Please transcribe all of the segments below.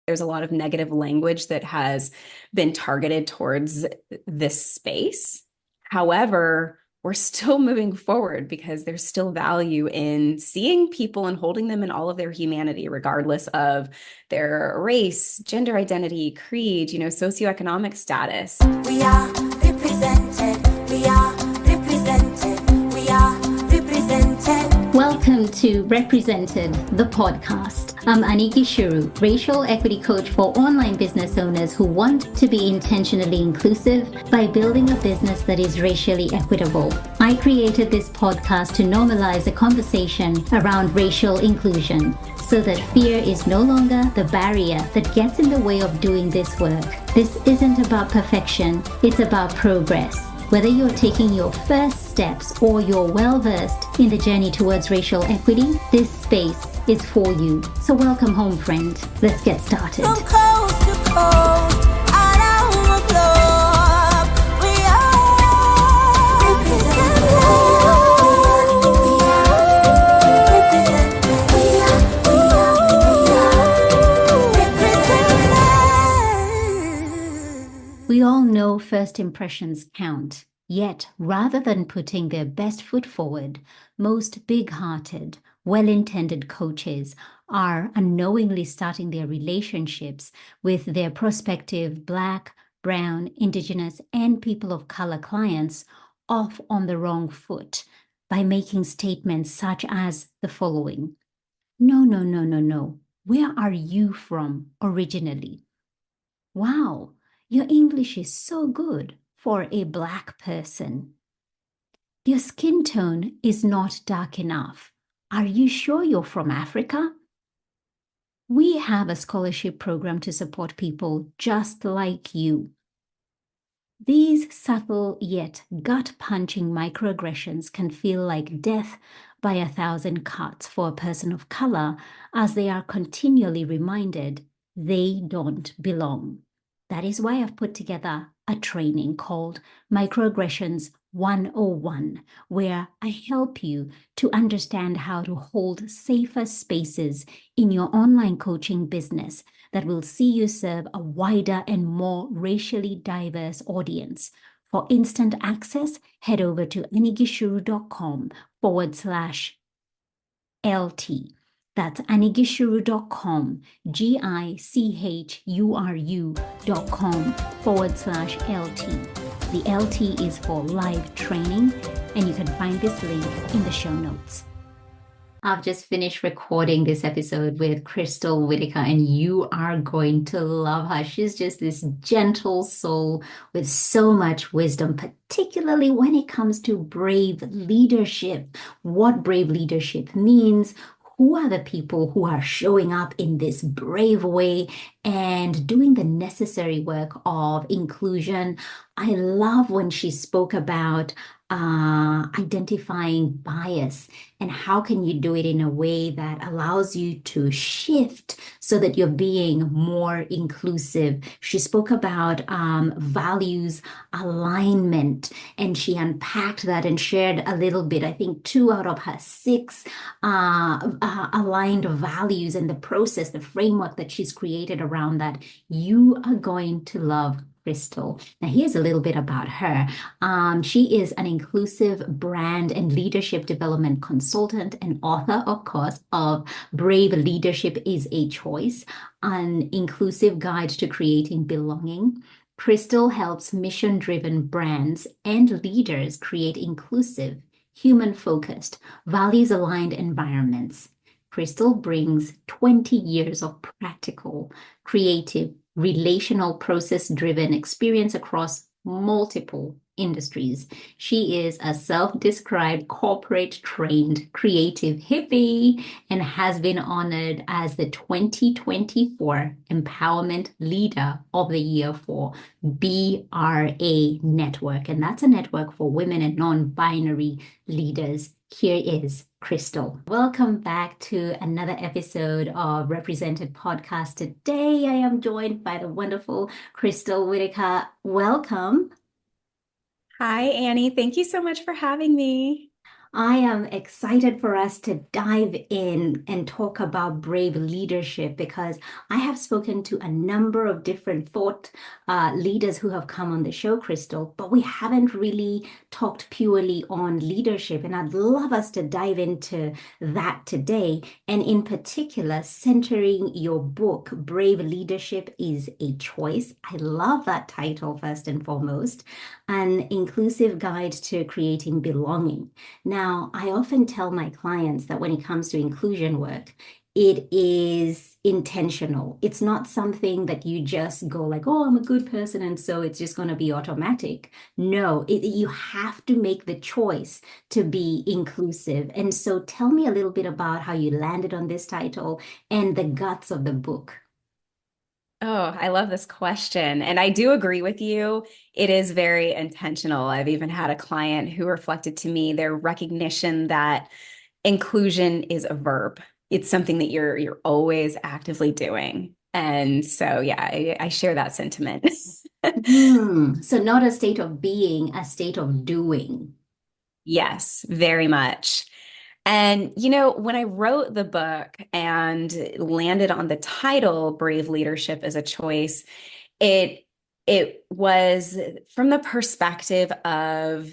There's a lot of negative language that has been targeted towards this space. However, we're still moving forward because there's still value in seeing people and holding them in all of their humanity, regardless of their race, gender identity, creed, socioeconomic status. We are represented. We are represented. We are represented. Welcome to Represented, the podcast. I'm Aniki Shuru, racial equity coach for online business owners who want to be intentionally inclusive by building a business that is racially equitable. I created this podcast to normalize a conversation around racial inclusion so that fear is no longer the barrier that gets in the way of doing this work. This isn't about perfection, it's about progress. Whether you're taking your first steps or you're well-versed in the journey towards racial equity, this space is for you. So welcome home, friend. Let's get started. From coast to coast, around the globe, we are represented. We all know first impressions count. Yet, rather than putting their best foot forward, most big-hearted, well-intended coaches are unknowingly starting their relationships with their prospective Black, Brown, Indigenous, and people of color clients off on the wrong foot by making statements such as the following. No, no, no, no, no. Where are you from originally? Wow, your English is so good for a Black person. Your skin tone is not dark enough. Are you sure you're from Africa? We have a scholarship program to support people just like you. These subtle yet gut-punching microaggressions can feel like death by 1,000 cuts for a person of color as they are continually reminded they don't belong. That is why I've put together a training called Microaggressions 101, where I help you to understand how to hold safer spaces in your online coaching business that will see you serve a wider and more racially diverse audience. For instant access, head over to anigishuru.com/LT. That's anigishuru.com, GICHURU.com/LT. The LT is for live training, and you can find this link in the show notes. I've just finished recording this episode with Crystal Whiteaker, and you are going to love her. She's just this gentle soul with so much wisdom, particularly when it comes to brave leadership, what brave leadership means, who are the people who are showing up in this brave way and doing the necessary work of inclusion. I love when she spoke about identifying bias and how can you do it in a way that allows you to shift so that you're being more inclusive. She spoke about values alignment, and she unpacked that and shared a little bit. I think 2 out of her 6 aligned values and the process, the framework that she's created around that. You are going to love Crystal. Now, here's a little bit about her. She is an inclusive brand and leadership development consultant and author, of course, of Brave Leadership is a Choice, an inclusive guide to creating belonging. Crystal helps mission-driven brands and leaders create inclusive, human-focused, values-aligned environments. Crystal brings 20 years of practical, creative, relational, process-driven experience across multiple industries. She is a self-described corporate-trained creative hippie and has been honored as the 2024 Empowerment Leader of the Year for BRA Network. And that's a network for women and non-binary leaders. Here is Crystal. Welcome back to another episode of Represented Podcast. Today, I am joined by the wonderful Crystal Whiteaker. Welcome. Hi, Annie. Thank you so much for having me. I am excited for us to dive in and talk about brave leadership because I have spoken to a number of different thought leaders who have come on the show, Crystal, but we haven't really talked purely on leadership. And I'd love us to dive into that today. And in particular, centering your book, Brave Leadership is a Choice. I love that title, first and foremost, an inclusive guide to creating belonging. Now, I often tell my clients that when it comes to inclusion work, it is intentional. It's not something that you just go like, oh, I'm a good person, and so it's just going to be automatic. No, you have to make the choice to be inclusive. And so tell me a little bit about how you landed on this title and the guts of the book. Oh, I love this question. And I do agree with you. It is very intentional. I've even had a client who reflected to me their recognition that inclusion is a verb. It's something that you're always actively doing. And so yeah, I share that sentiment. So not a state of being, a state of doing. Yes, very much. And, when I wrote the book and landed on the title, Brave Leadership as a Choice, it it was from the perspective of,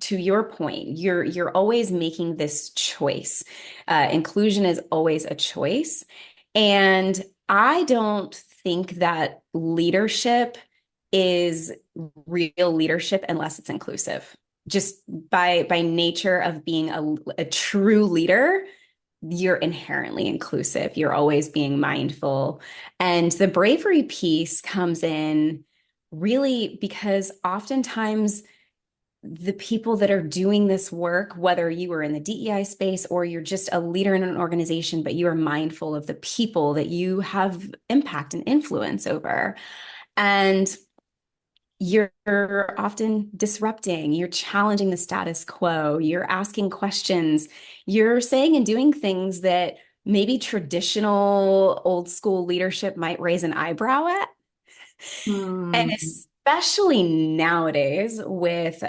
to your point, you're always making this choice. Inclusion is always a choice. And I don't think that leadership is real leadership unless it's inclusive. Just by nature of being a true leader, you're inherently inclusive. You're always being mindful. And the bravery piece comes in really because oftentimes the people that are doing this work, whether you are in the DEI space or you're just a leader in an organization, but you are mindful of the people that you have impact and influence over. And you're often disrupting, you're challenging the status quo, you're asking questions, you're saying and doing things that maybe traditional old school leadership might raise an eyebrow at. And Hmm. especially nowadays with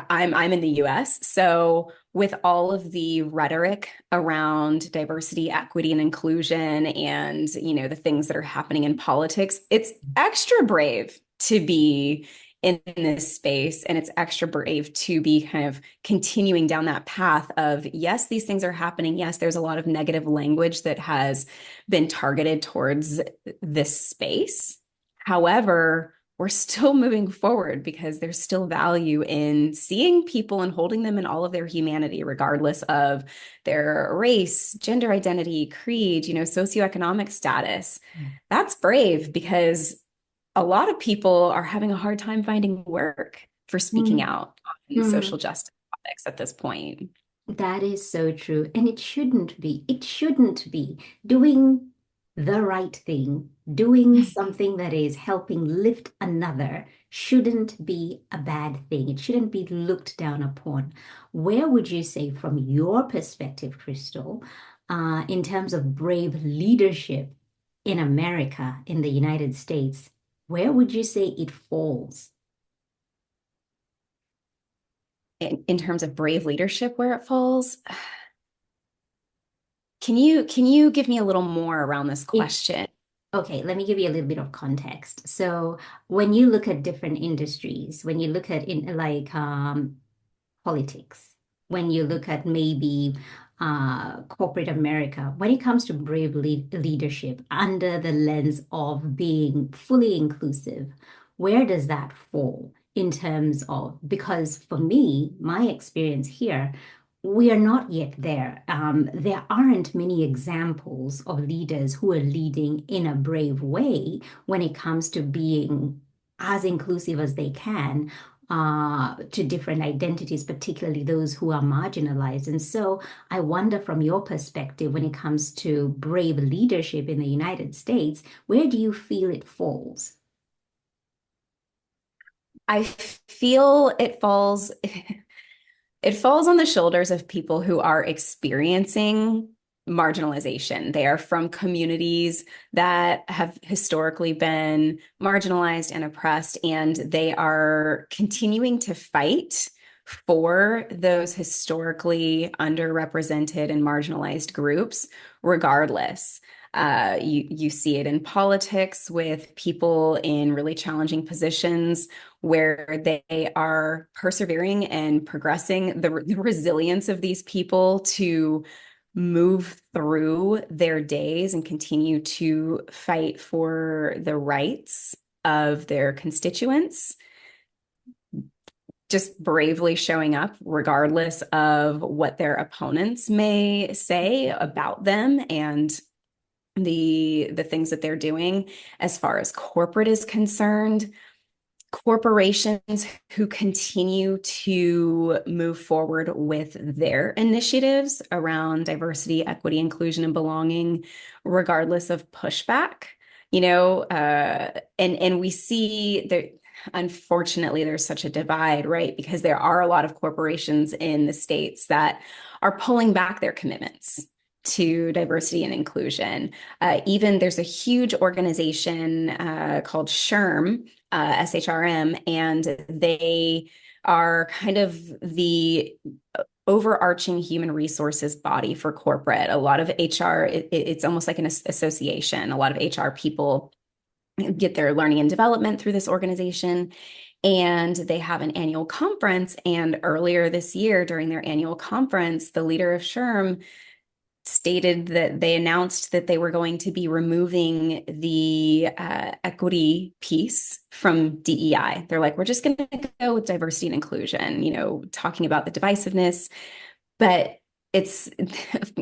I'm in the US, so with all of the rhetoric around diversity, equity, and inclusion and the things that are happening in politics, it's extra brave to be in this space and it's extra brave to be kind of continuing down that path of yes, these things are happening. Yes, there's a lot of negative language that has been targeted towards this space. However, we're still moving forward because there's still value in seeing people and holding them in all of their humanity, regardless of their race, gender identity, creed, socioeconomic status. That's brave because a lot of people are having a hard time finding work for speaking Hmm. out on social Hmm. justice topics at this point. That is so true. And it shouldn't be. It shouldn't be. Doing the right thing, doing something that is helping lift another shouldn't be a bad thing. It shouldn't be looked down upon. Where would you say, from your perspective, Crystal, in terms of brave leadership in America, in the United States, where would you say it falls? In terms of brave leadership, where it falls, can you give me a little more around this It question? Okay, let me give you a little bit of context. So when you look at different industries, when you look at in like politics, when you look at maybe corporate America, when it comes to brave leadership under the lens of being fully inclusive, where does that fall in terms of, because for me, my experience here, we are not yet there. There aren't many examples of leaders who are leading in a brave way when it comes to being as inclusive as they can to different identities, particularly those who are marginalized. And so I wonder, from your perspective, when it comes to brave leadership in the United States, where do you feel it falls? I feel it falls on the shoulders of people who are experiencing marginalization. They are from communities that have historically been marginalized and oppressed, and they are continuing to fight for those historically underrepresented and marginalized groups, regardless. You see it in politics with people in really challenging positions where they are persevering and progressing. The resilience of these people to move through their days and continue to fight for the rights of their constituents, just bravely showing up regardless of what their opponents may say about them and the things that they're doing. As far as corporate is concerned, corporations who continue to move forward with their initiatives around diversity, equity, inclusion, and belonging, regardless of pushback, and we see that unfortunately there's such a divide, right? Because there are a lot of corporations in the States that are pulling back their commitments to diversity and inclusion. Even there's a huge organization called SHRM, and they are kind of the overarching human resources body for corporate. A lot of HR, it's almost like an association. A lot of HR people get their learning and development through this organization. And they have an annual conference. And earlier this year, during their annual conference, the leader of SHRM stated that they announced that they were going to be removing the equity piece from DEI. They're like, we're just going to go with diversity and inclusion, talking about the divisiveness. But it's,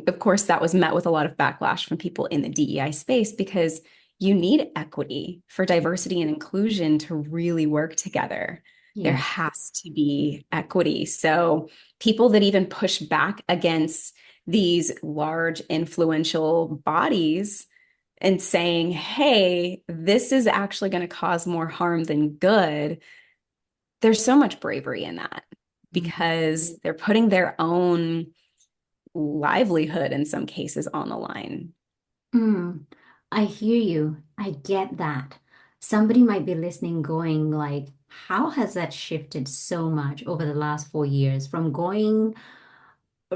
of course, that was met with a lot of backlash from people in the DEI space because you need equity for diversity and inclusion to really work together. There Yeah. has to be equity. So people that even push back against these large influential bodies and saying, hey, this is actually going to cause more harm than good. There's so much bravery in that because they're putting their own livelihood in some cases on the line. Mm, I hear you. I get that. Somebody might be listening going like, how has that shifted so much over the last 4 years from going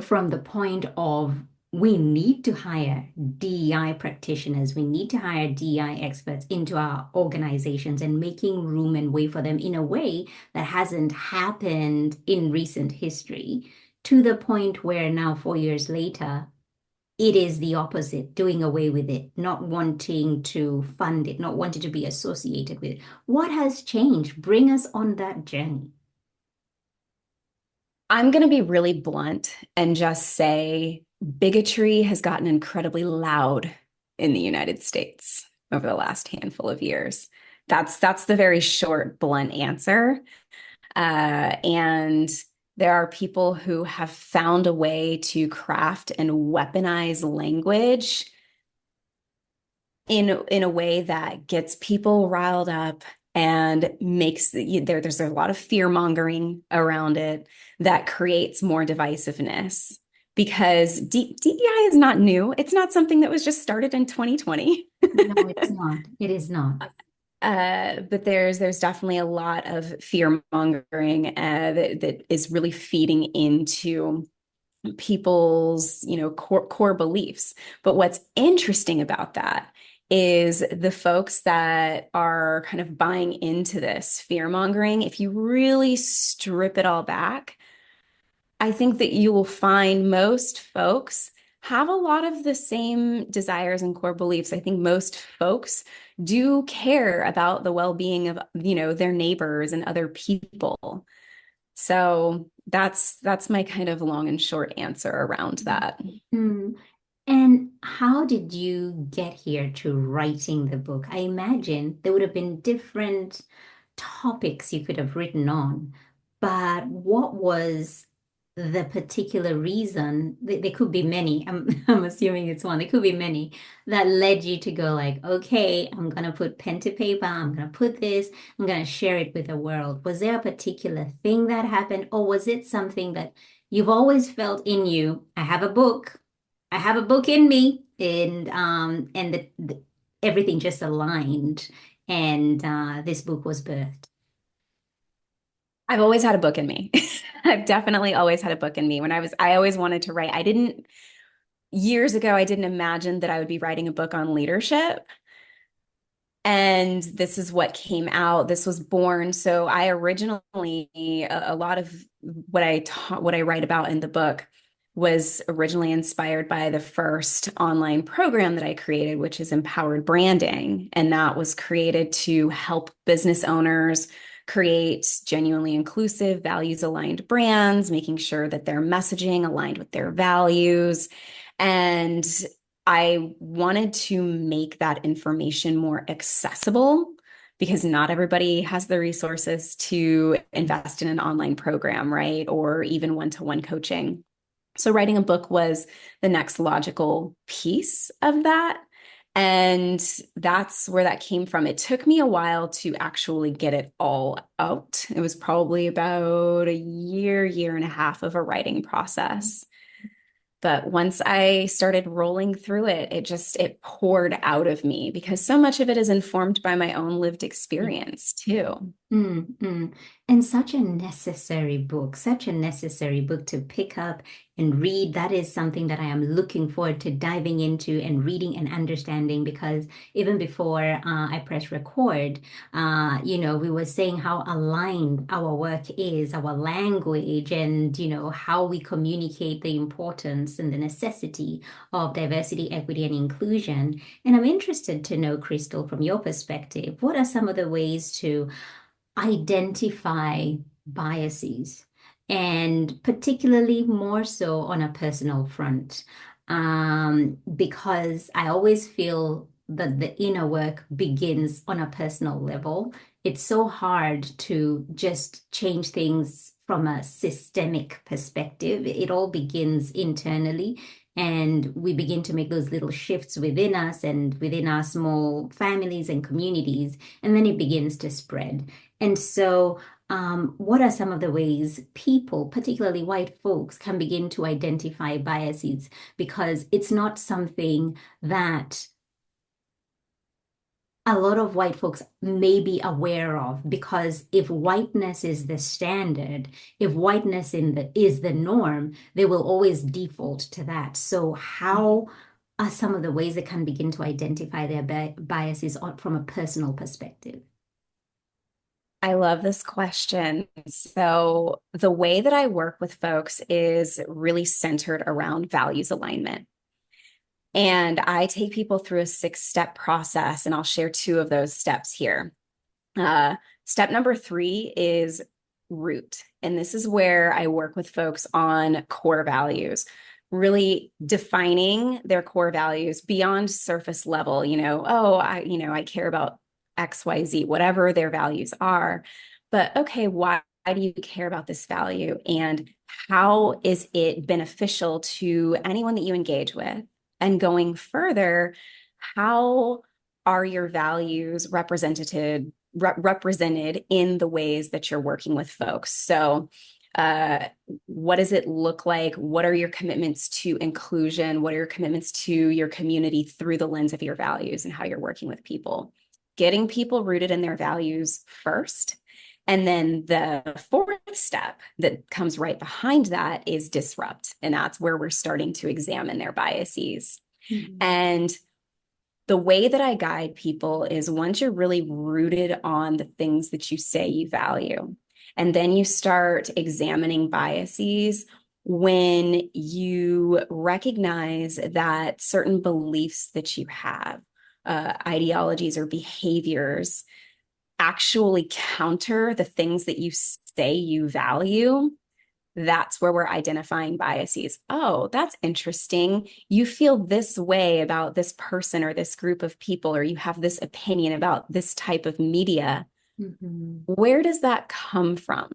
from the point of we need to hire DEI practitioners, we need to hire DEI experts into our organizations and making room and way for them in a way that hasn't happened in recent history, to the point where now, 4 years later, it is the opposite, doing away with it, not wanting to fund it, not wanting to be associated with it. What has changed? Bring us on that journey. I'm going to be really blunt and just say bigotry has gotten incredibly loud in the United States over the last handful of years. That's the very short, blunt answer. And there are people who have found a way to craft and weaponize language in a way that gets people riled up and there's a lot of fear mongering around it that creates more divisiveness because DEI is not new. It's not something that was just started in 2020. No, it's not. It is not. But there's definitely a lot of fear mongering that is really feeding into people's core beliefs. But what's interesting about that is the folks that are kind of buying into this fear mongering, if you really strip it all back, I think that you will find most folks have a lot of the same desires and core beliefs. I think most folks do care about the well-being of, their neighbors and other people. So that's my kind of long and short answer around that. Mm. And how did you get here to writing the book? I imagine there would have been different topics you could have written on, but what was the particular reason? There could be many. I'm assuming it's one. There could be many that led you to go like, okay, I'm gonna put pen to paper. I'm gonna put this. I'm gonna share it with the world. Was there a particular thing that happened, or was it something that you've always felt in you? I have a book. I have a book in me, and everything just aligned, and this book was birthed. I've always had a book in me. I've definitely always had a book in me. I always wanted to write. Years ago, I didn't imagine that I would be writing a book on leadership. And this is what came out. This was born. So I originally, a lot of what I write about in the book was originally inspired by the first online program that I created, which is Empowered Branding. And that was created to help business owners create genuinely inclusive, values aligned brands, making sure that their messaging aligned with their values. And I wanted to make that information more accessible because not everybody has the resources to invest in an online program, right? Or even one-to-one coaching. So writing a book was the next logical piece of that. And that's where that came from. It took me a while to actually get it all out. It was probably about a year and a half of a writing process. But once I started rolling through it, it poured out of me because so much of it is informed by my own lived experience too. Mm, mm. And such a necessary book to pick up and read. That is something that I am looking forward to diving into and reading and understanding because even before I press record, we were saying how aligned our work is, our language, and, how we communicate the importance and the necessity of diversity, equity, and inclusion. And I'm interested to know, Crystal, from your perspective, what are some of the ways to identify biases, and particularly more so on a personal front, because I always feel that the inner work begins on a personal level. It's so hard to just change things from a systemic perspective. It all begins internally. And we begin to make those little shifts within us and within our small families and communities, and then it begins to spread. And so, what are some of the ways people, particularly white folks, can begin to identify biases? Because it's not something that a lot of white folks may be aware of, because if whiteness is the standard, if whiteness is the norm, they will always default to that. So how are some of the ways they can begin to identify their biases from a personal perspective? I love this question. So, the way that I work with folks is really centered around values alignment. And I take people through a 6-step process, and I'll share two of those steps here. Step number 3 is root. And this is where I work with folks on core values, really defining their core values beyond surface level, I care about XYZ, whatever their values are. But okay, why do you care about this value? And how is it beneficial to anyone that you engage with? And going further, how are your values represented in the ways that you're working with folks? So, what does it look like? What are your commitments to inclusion? What are your commitments to your community through the lens of your values and how you're working with people? Getting people rooted in their values first. And then the 4th step that comes right behind that is disrupt. And that's where we're starting to examine their biases. Mhm. And the way that I guide people is once you're really rooted on the things that you say you value, and then you start examining biases when you recognize that certain beliefs that you have, ideologies or behaviors actually counter the things that you say you value. That's where we're identifying biases. Oh, that's interesting. You feel this way about this person or this group of people, or you have this opinion about this type of media. Mhm. Where does that come from?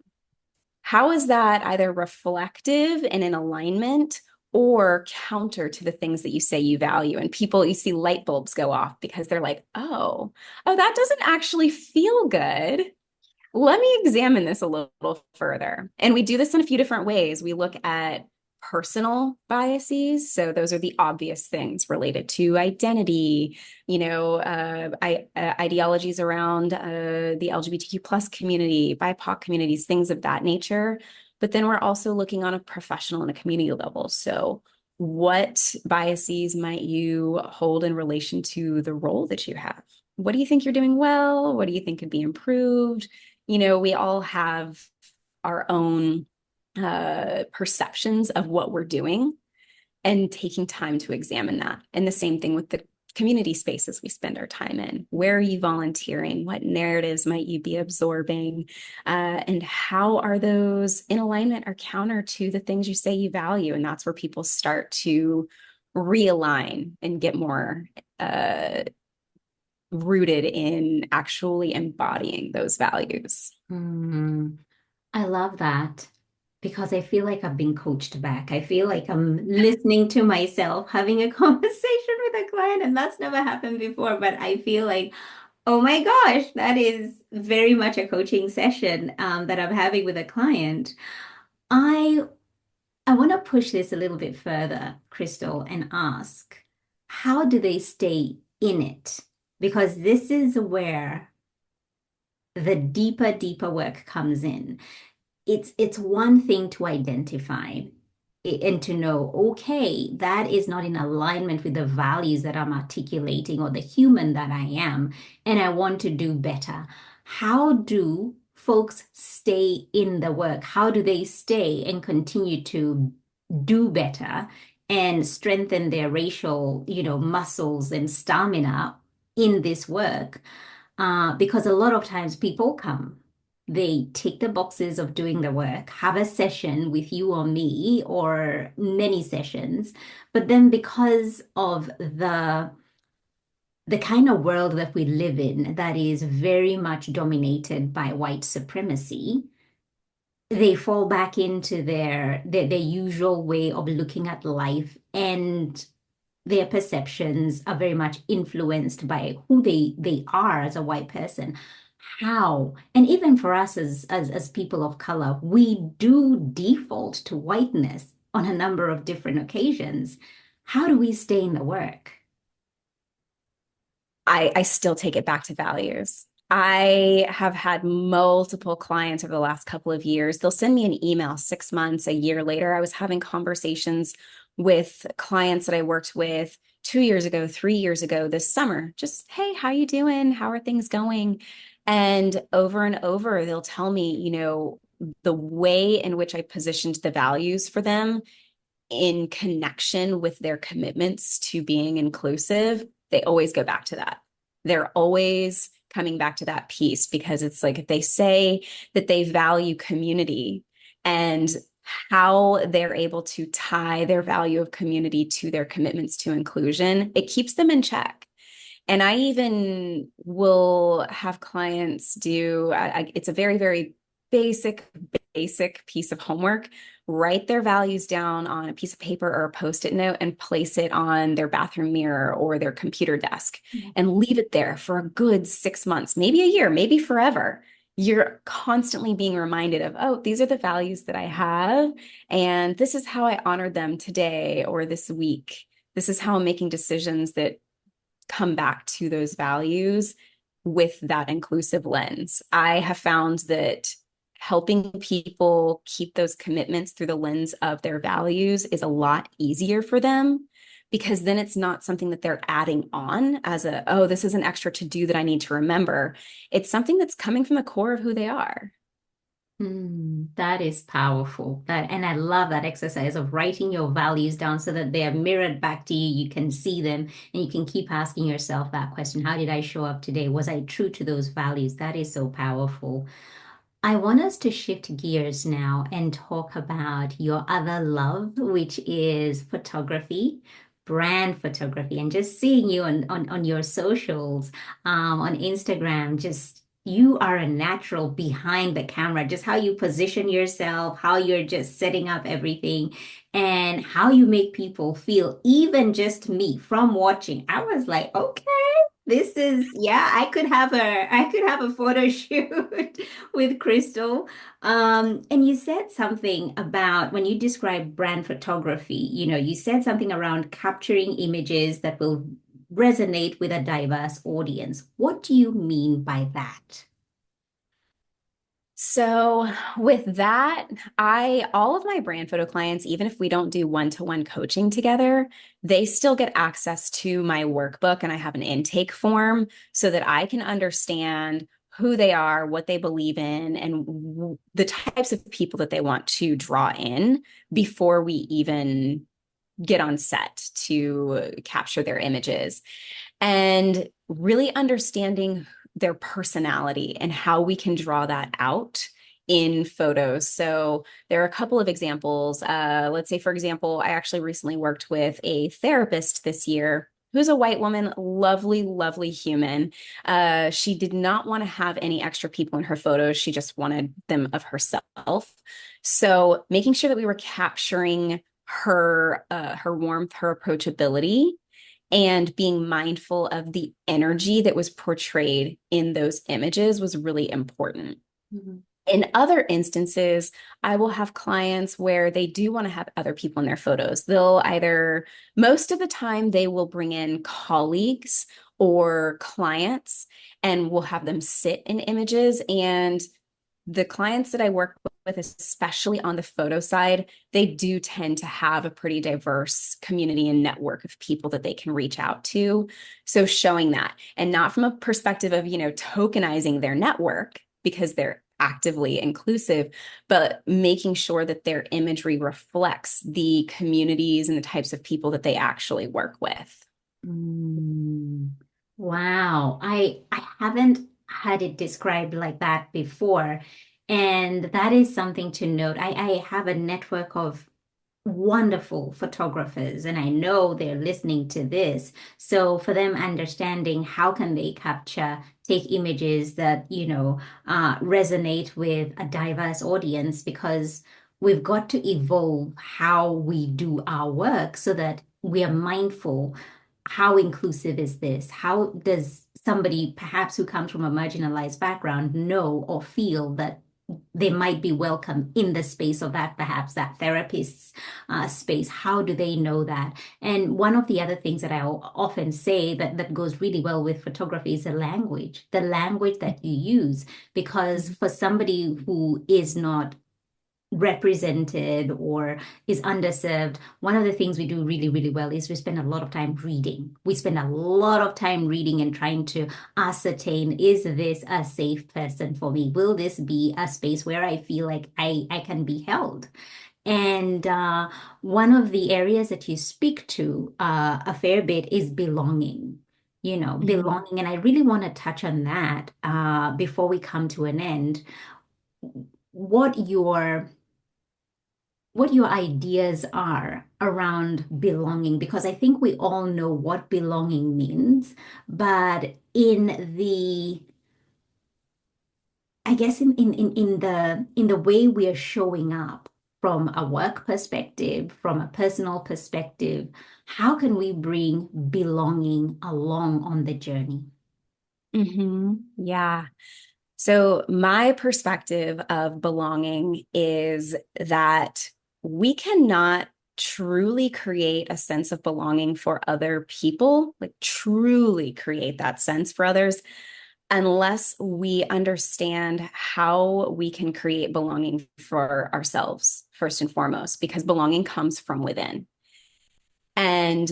How is that either reflective and in alignment or counter to the things that you say you value? And people, you see light bulbs go off because they're like, oh, that doesn't actually feel good. Let me examine this a little further. And we do this in a few different ways. We look at personal biases. So those are the obvious things related to identity, ideologies around the LGBTQ plus community, BIPOC communities, things of that nature. But then we're also looking on a professional and a community level. So what biases might you hold in relation to the role that you have? What do you think you're doing well? What do you think could be improved? We all have our own perceptions of what we're doing and taking time to examine that. And the same thing with the community spaces we spend our time in. Where are you volunteering? What narratives might you be absorbing? And how are those in alignment or counter to the things you say you value? And that's where people start to realign and get more rooted in actually embodying those values. Mm, I love that because I feel like I've been coached back. I feel like I'm listening to myself, having a conversation with a client, and that's never happened before. But I feel like, oh my gosh, that is very much a coaching session that I'm having with a client. I I want to push this a little bit further, Crystal, and ask, how do they stay in it? Because this is where the deeper work comes in. It's one thing to identify and to know, okay, that is not in alignment with the values that I'm articulating or the human that I am, and I want to do better. How do folks stay in the work? How do they stay and continue to do better and strengthen their racial, muscles and stamina in this work? Because a lot of times people come, they tick the boxes of doing the work, have a session with you or me, or many sessions, but then because of the kind of world that we live in that is very much dominated by white supremacy, they fall back into their usual way of looking at life, and their perceptions are very much influenced by who they are as a white person. How, and even for us as people of color, we do default to whiteness on a number of different occasions. How do we stay in the work? I still take it back to values. I have had multiple clients over the last couple of years. They'll send me an email 6 months, a year later. I was having conversations with clients that I worked with 2 years ago, 3 years ago, this summer. Just, hey, how you doing? How are things going? And over, they'll tell me, the way in which I positioned the values for them in connection with their commitments to being inclusive, they always go back to that. They're always coming back to that piece because it's like if they say that they value community and how they're able to tie their value of community to their commitments to inclusion, it keeps them in check. And I even will have clients do, it's a very, very basic piece of homework. Write their values down on a piece of paper or a post-it note and place it on their bathroom mirror or their computer desk and leave it there for a good 6 months, maybe a year, maybe forever. You're constantly being reminded of, oh, these are the values that I have, and this is how I honored them today or this week. This is how I'm making decisions that come back to those values with that inclusive lens. I have found that helping people keep those commitments through the lens of their values is a lot easier for them because then it's not something that they're adding on as oh, this is an extra to do that I need to remember. It's something that's coming from the core of who they are. That is powerful. And I love that exercise of writing your values down so that they are mirrored back to you. You can see them and you can keep asking yourself that question. How did I show up today? Was I true to those values? That is so powerful. I want us to shift gears now and talk about your other love, which is photography, brand photography, and just seeing you on your socials, on Instagram, just you are a natural behind the camera, just how you position yourself, how you're just setting up everything, and how you make people feel, even just me from watching. I was like, okay. This is, yeah, I could have a photo shoot with Crystal. And you said something about when you describe brand photography, you said something around capturing images that will resonate with a diverse audience. What do you mean by that? So with that, all of my brand photo clients, even if we don't do one-to-one coaching together, they still get access to my workbook and I have an intake form so that I can understand who they are, what they believe in, and the types of people that they want to draw in before we even get on set to capture their images and really understanding their personality and how we can draw that out in photos. So there are a couple of examples. Let's say, for example, I actually recently worked with a therapist this year who's a white woman, lovely, lovely human. She did not want to have any extra people in her photos. She just wanted them of herself. So making sure that we were capturing her warmth, her approachability, and being mindful of the energy that was portrayed in those images was really important. Mhm. In other instances, I will have clients where they do want to have other people in their photos. They'll either, most of the time, they will bring in colleagues or clients and we'll have them sit in images. And the clients that I work with, especially on the photo side, they do tend to have a pretty diverse community and network of people that they can reach out to. So showing that, and not from a perspective of, tokenizing their network because they're actively inclusive, but making sure that their imagery reflects the communities and the types of people that they actually work with. Mm. Wow. I haven't had it described like that before. And that is something to note. I have a network of wonderful photographers and I know they're listening to this. So for them understanding how can they capture, take images that, resonate with a diverse audience because we've got to evolve how we do our work so that we are mindful. How inclusive is this? How does somebody perhaps who comes from a marginalized background know or feel that they might be welcome in the space of that, perhaps that therapist's space? How do they know that? And one of the other things that I often say that goes really well with photography is the language that you use. Because for somebody who is not represented or is underserved, one of the things we do really, really well is we spend a lot of time reading. We spend a lot of time reading and trying to ascertain, is this a safe person for me? Will this be a space where I feel like I can be held? And one of the areas that you speak to a fair bit is belonging. Mhm. Belonging. And I really want to touch on that before we come to an end. What your what your ideas are around belonging, because I think we all know what belonging means, but I guess in the way we are showing up from a work perspective, from a personal perspective, how can we bring belonging along on the journey? Yeah. So, my perspective of belonging is that we cannot truly create a sense of belonging for other people, like truly create that sense for others, unless we understand how we can create belonging for ourselves, first and foremost, because belonging comes from within. And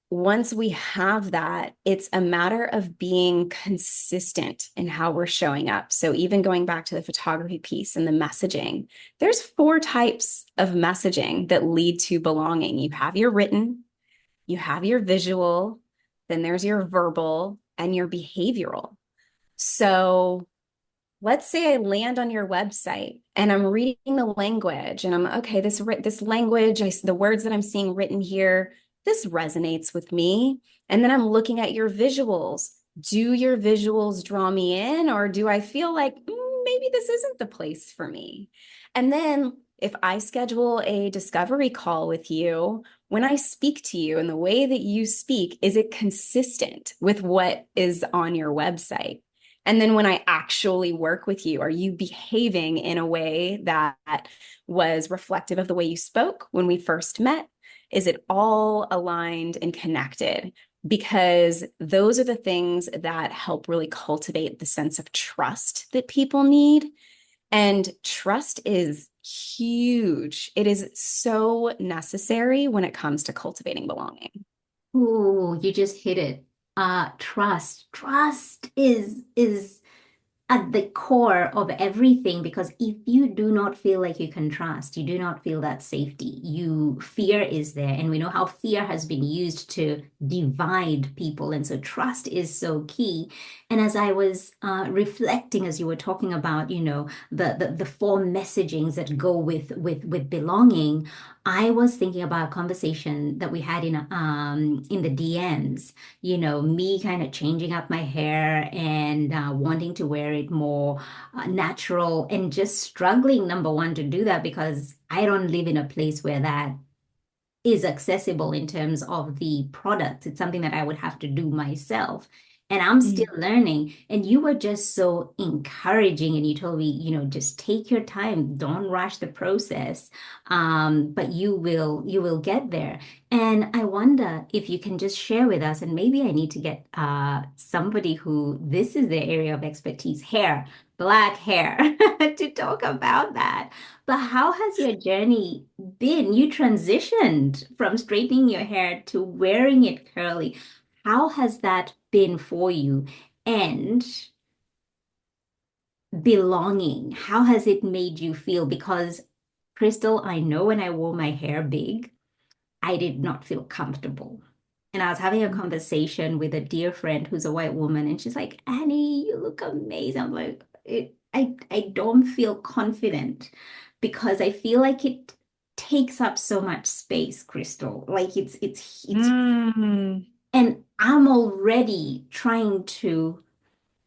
once we have that, it's a matter of being consistent in how we're showing up. So, even going back to the photography piece and the messaging, there's four types of messaging that lead to belonging. You have your written, you have your visual, then there's your verbal, and your behavioral. So, let's say I land on your website and I'm reading the language and I'm okay, this language, the words that I'm seeing written here, this resonates with me. And then I'm looking at your visuals. Do your visuals draw me in or do I feel like maybe this isn't the place for me? And then if I schedule a discovery call with you, when I speak to you and the way that you speak, is it consistent with what is on your website? And then when I actually work with you, are you behaving in a way that was reflective of the way you spoke when we first met? Is it all aligned and connected? Because those are the things that help really cultivate the sense of trust that people need. And trust is huge. It is so necessary when it comes to cultivating belonging. Ooh, you just hit it. Trust. Trust is at the core of everything because if you do not feel like you can trust, you do not feel that safety, fear is there. And we know how fear has been used to divide people. And so trust is so key. And as I was reflecting, as you were talking about, the four messagings that go with belonging, I was thinking about a conversation that we had in the DMs, me kind of changing up my hair and wanting to wear it more natural and just struggling, number one, to do that because I don't live in a place where that is accessible in terms of the product. It's something that I would have to do myself. And I'm still Mm. learning. And you were just so encouraging. And you told me, just take your time. Don't rush the process. But you will get there. And I wonder if you can just share with us, and maybe I need to get somebody who this is their area of expertise, hair, black hair, to talk about that. But how has your journey been? You transitioned from straightening your hair to wearing it curly. How has that been for you? And belonging, how has it made you feel? Because, Crystal, I know when I wore my hair big, I did not feel comfortable. And I was having a conversation with a dear friend who's a white woman, and she's like, Annie, you look amazing. I'm like, I don't feel confident because I feel like it takes up so much space, Crystal. Like it's Mm. and I'm already trying to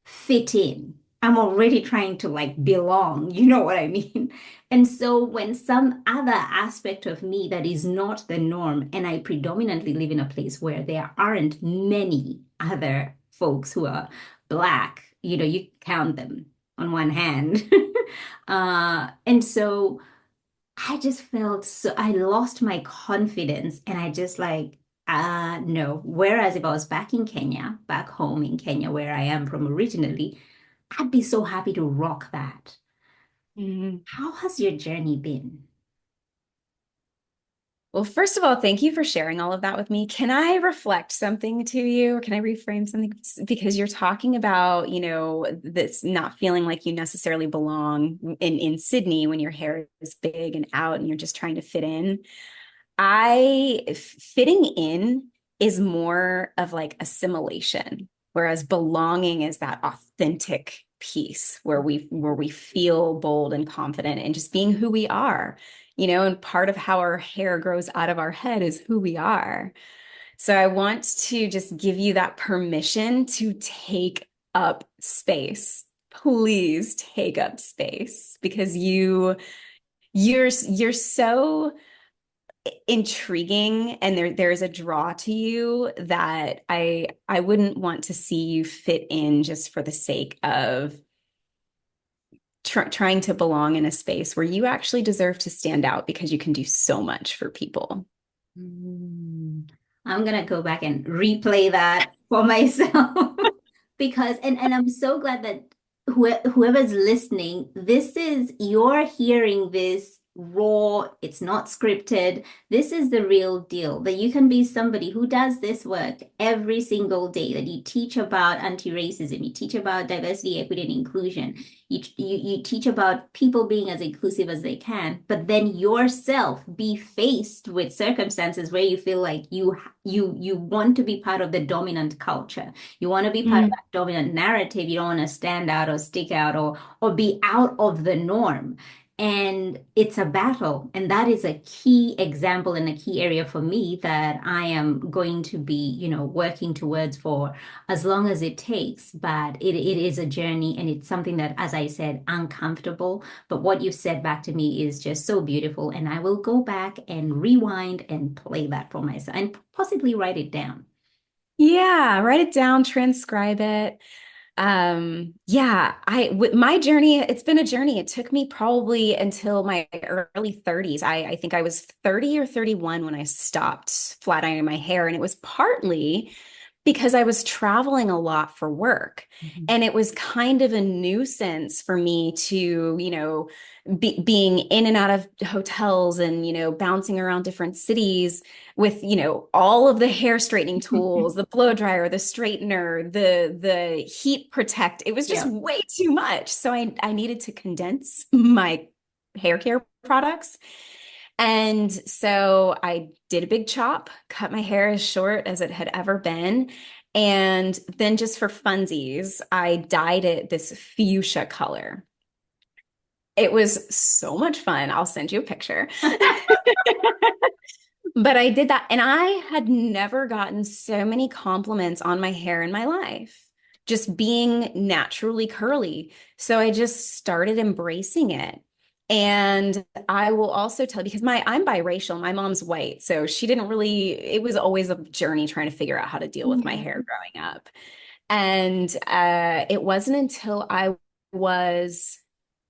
fit in. I'm already trying to like belong, you know what I mean? And so when some other aspect of me that is not the norm, and I predominantly live in a place where there aren't many other folks who are black, you count them on one hand. And so I just felt so, I lost my confidence and I just like, no. Whereas if I was back in Kenya, back home in Kenya, where I am from originally, I'd be so happy to rock that. Mm. How has your journey been? Well, first of all, thank you for sharing all of that with me. Can I reflect something to you, or can I reframe something? Because you're talking about, this not feeling like you necessarily belong in Sydney when your hair is big and out and you're just trying to fit in. Fitting in is more of like assimilation, whereas belonging is that authentic piece where we feel bold and confident and just being who we are, and part of how our hair grows out of our head is who we are. So I want to just give you that permission to take up space. Please take up space because you're so intriguing and there's a draw to you that I wouldn't want to see you fit in just for the sake of trying to belong in a space where you actually deserve to stand out because you can do so much for people. Mm. I'm gonna go back and replay that for myself because and I'm so glad that whoever's listening, this is you're hearing this raw, it's not scripted. This is the real deal. That you can be somebody who does this work every single day, that you teach about anti-racism, you teach about diversity, equity, and inclusion. You teach about people being as inclusive as they can, but then yourself be faced with circumstances where you feel like you want to be part of the dominant culture. You want to be part of Mm. that dominant narrative. You don't want to stand out or stick out or be out of the norm. And it's a battle. And that is a key example and a key area for me that I am going to be, working towards for as long as it takes. But it is a journey and it's something that, as I said, uncomfortable. But what you've said back to me is just so beautiful. And I will go back and rewind and play that for myself and possibly write it down. Yeah, write it down, transcribe it. Yeah, my journey, it's been a journey. It took me probably until my early 30s. I think I was 30 or 31 when I stopped flat ironing my hair. And it was partly because I was traveling a lot for work. Mhm. And it was kind of a nuisance for me to, being in and out of hotels and, bouncing around different cities with, all of the hair straightening tools, the blow dryer, the straightener, the heat protect. It was just Yeah. way too much. So I needed to condense my hair care products. And so I did a big chop, cut my hair as short as it had ever been. And then just for funsies, I dyed it this fuchsia color. It was so much fun. I'll send you a picture. But I did that, and I had never gotten so many compliments on my hair in my life, just being naturally curly. So I just started embracing it. And I will also tell because I'm biracial. My mom's white, so she didn't really, it was always a journey trying to figure out how to deal with my Yeah. hair growing up. And it wasn't until I was,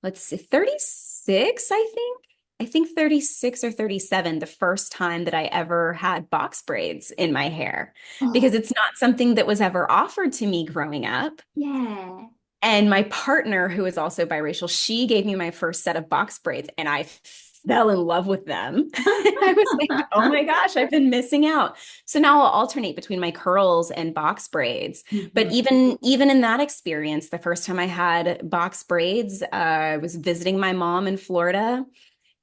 let's see, 36, I think. I think 36 or 37, the first time that I ever had box braids in my hair, because Oh, it's not something that was ever offered to me growing up. yeah. And my partner, who is also biracial, she gave me my first set of box braids and I fell in love with them. I was like, oh my gosh, I've been missing out. So now I'll alternate between my curls and box braids. But Mhm. even in that experience, the first time I had box braids, I was visiting my mom in Florida.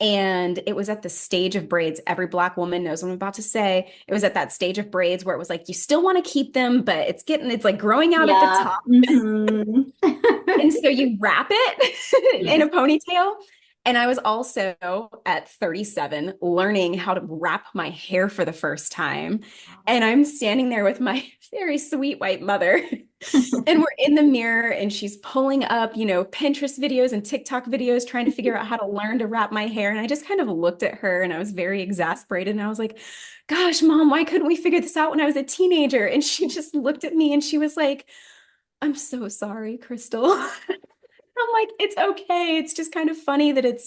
And it was at the stage of braids. Every Black woman knows what I'm about to say. It was at that stage of braids where it was like, you still want to keep them, but it's like growing out at the Yeah. top. Hmm. And so you wrap it in Yes. a ponytail. And I was also at 37 learning how to wrap my hair for the first time. And I'm standing there with my very sweet white mother. And we're in the mirror and she's pulling up, Pinterest videos and TikTok videos trying to figure out how to learn to wrap my hair. And I just kind of looked at her and I was very exasperated. And I was like, gosh, mom, why couldn't we figure this out when I was a teenager? And she just looked at me and she was like, I'm so sorry, Crystal. I'm like, it's okay. It's just kind of funny that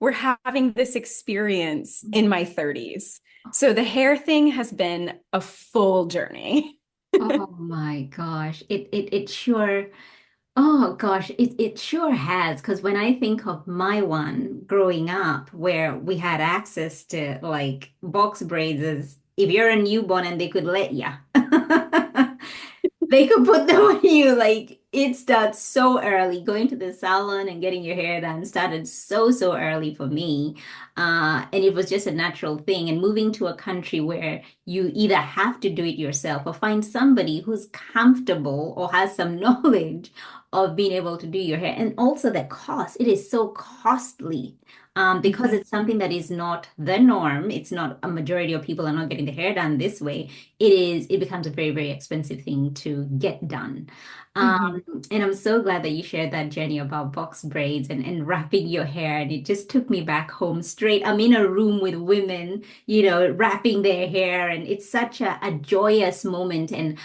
we're having this experience in my 30s. So the hair thing has been a full journey. Oh my gosh. It sure, oh gosh, it sure has. Because when I think of my one growing up where we had access to like box braids as if you're a newborn and they could let you. They could put them on you. Like it starts so early. Going to the salon and getting your hair done started so early for me. And it was just a natural thing. And moving to a country where you either have to do it yourself or find somebody who's comfortable or has some knowledge of being able to do your hair. And also the cost. It is so costly. Because Mhm. it's something that is not the norm. It's not a majority of people are not getting the hair done this way. It becomes a very expensive thing to get done. Um, Mhm. and I'm so glad that you shared that journey about box braids and wrapping your hair. And it just took me back home straight. I'm in a room with women, wrapping their hair, and it's such a joyous moment. And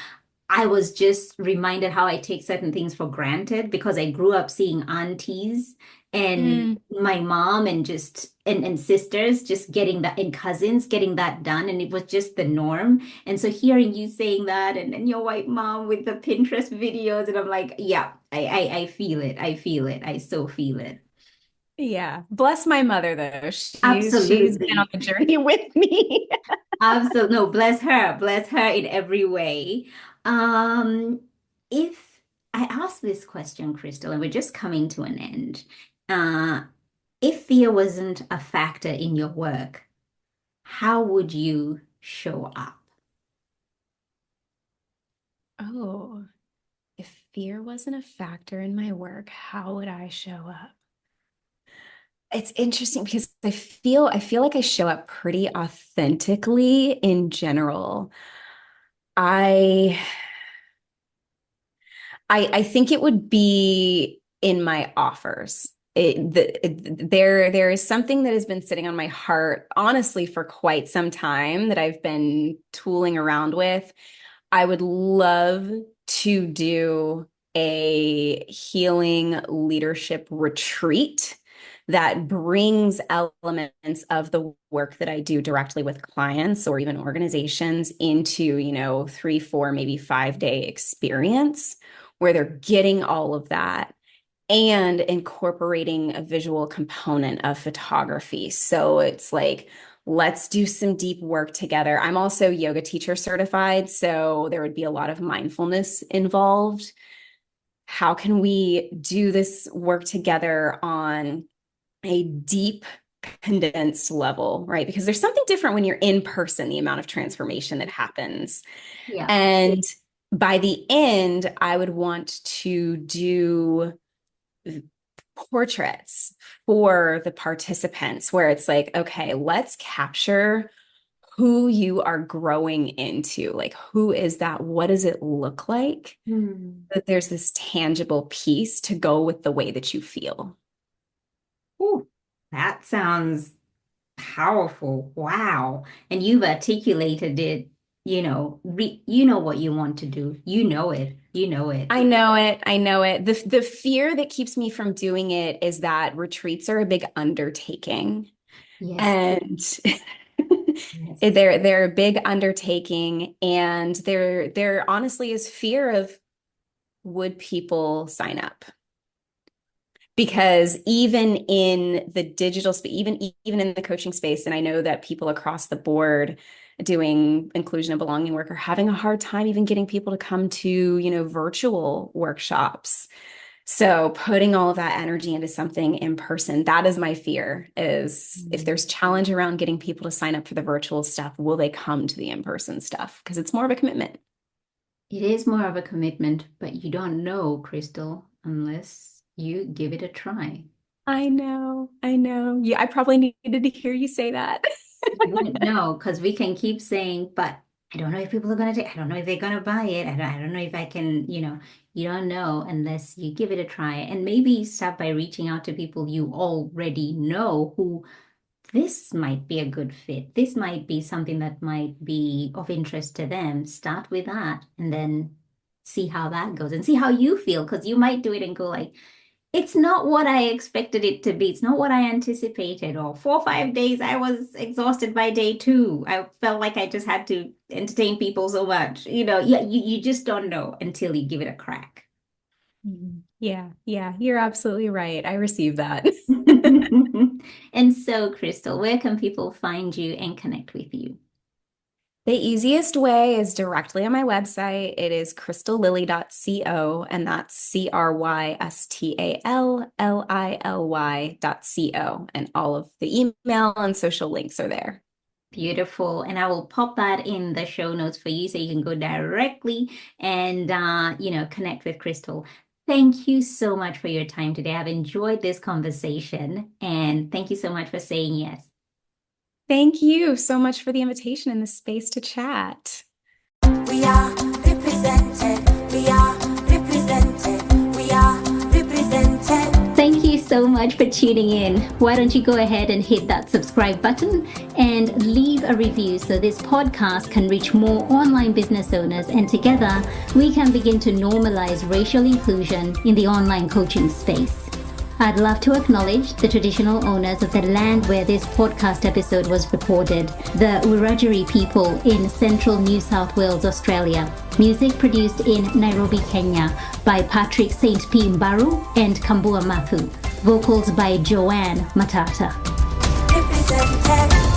I was just reminded how I take certain things for granted because I grew up seeing aunties and Mm. my mom and just and sisters just getting that and cousins getting that done, and it was just the norm. And so hearing you saying that and your white mom with the Pinterest videos, and I'm like, yeah, I feel it. I feel it. I so feel it. Yeah. Bless my mother though. She's been on Absolutely. the journey with me. Absolutely. No, bless her in every way. Um, if I ask this question, Crystal, and we're just coming to an end, uh, if fear wasn't a factor in your work, how would you show up? Oh, if fear wasn't a factor in my work, how would I show up? it's interesting because I feel like I show up pretty authentically in general. I I think it would be in my offers. There is something that has been sitting on my heart, honestly, for quite some time that I've been tooling around with. I would love to do a healing leadership retreat that brings elements of the work that I do directly with clients or even organizations into, 3, 4, maybe 5 day experience where they're getting all of that and incorporating a visual component of photography. So it's like, let's do some deep work together. I'm also yoga teacher certified, so there would be a lot of mindfulness involved. How can we do this work together on a deep, condensed level, right? Because there's something different when you're in person, the amount of transformation that happens. Yeah. And by the end, I would want to do portraits for the participants where it's like, okay, let's capture who you are growing into. Like, who is that? What does it look like? Hmm. That there's this tangible piece to go with the way that you feel. Ooh, that sounds powerful. Wow. And you've articulated it, you know what you want to do. You know it. You know it. I know it. I know it. The fear that keeps me from doing it is that retreats are a big undertaking. Yes. And Yes. they're a big undertaking, and there honestly is fear of, would people sign up? Because even in the digital space, even in the coaching space, and I know that people across the board doing inclusion and belonging work are having a hard time even getting people to come to, virtual workshops. So putting all of that energy into something in person, that is my fear, is if Mm. there's challenge around getting people to sign up for the virtual stuff, will they come to the in-person stuff? Because it's more of a commitment. It is more of a commitment, but you don't know, Crystal, unless you give it a try. I know, I know. Yeah, I probably needed to hear you say that. You wouldn't know because we can keep saying, but I don't know if people are going to take, I don't know if they're going to buy it. I don't know if I can, you don't know unless you give it a try. And maybe start by reaching out to people you already know who this might be a good fit. This might be something that might be of interest to them. Start with that and then see how that goes and see how you feel because you might do it and go like, it's not what I expected it to be. It's not what I anticipated. Or 4 or 5 days, I was exhausted by day two. I felt like I just had to entertain people so much. Yeah, you just don't know until you give it a crack. Mhm. Yeah, yeah, you're absolutely right. I received that. And so, Crystal, where can people find you and connect with you? The easiest way is directly on my website. It is crystallily.co, and that's crystalli.co. And all of the email and social links are there. Beautiful. And I will pop that in the show notes for you so you can go directly and connect with Crystal. Thank you so much for your time today. I've enjoyed this conversation and thank you so much for saying yes. Thank you so much for the invitation and the space to chat. We are represented. We are represented. We are represented. Thank you so much for tuning in. Why don't you go ahead and hit that subscribe button and leave a review so this podcast can reach more online business owners and together we can begin to normalize racial inclusion in the online coaching space. I'd love to acknowledge the traditional owners of the land where this podcast episode was recorded, the Wiradjuri people in central New South Wales, Australia. Music produced in Nairobi, Kenya by Patrick St. P. Mbaru and Kambua Mathu. Vocals by Joanne Matata. Represented.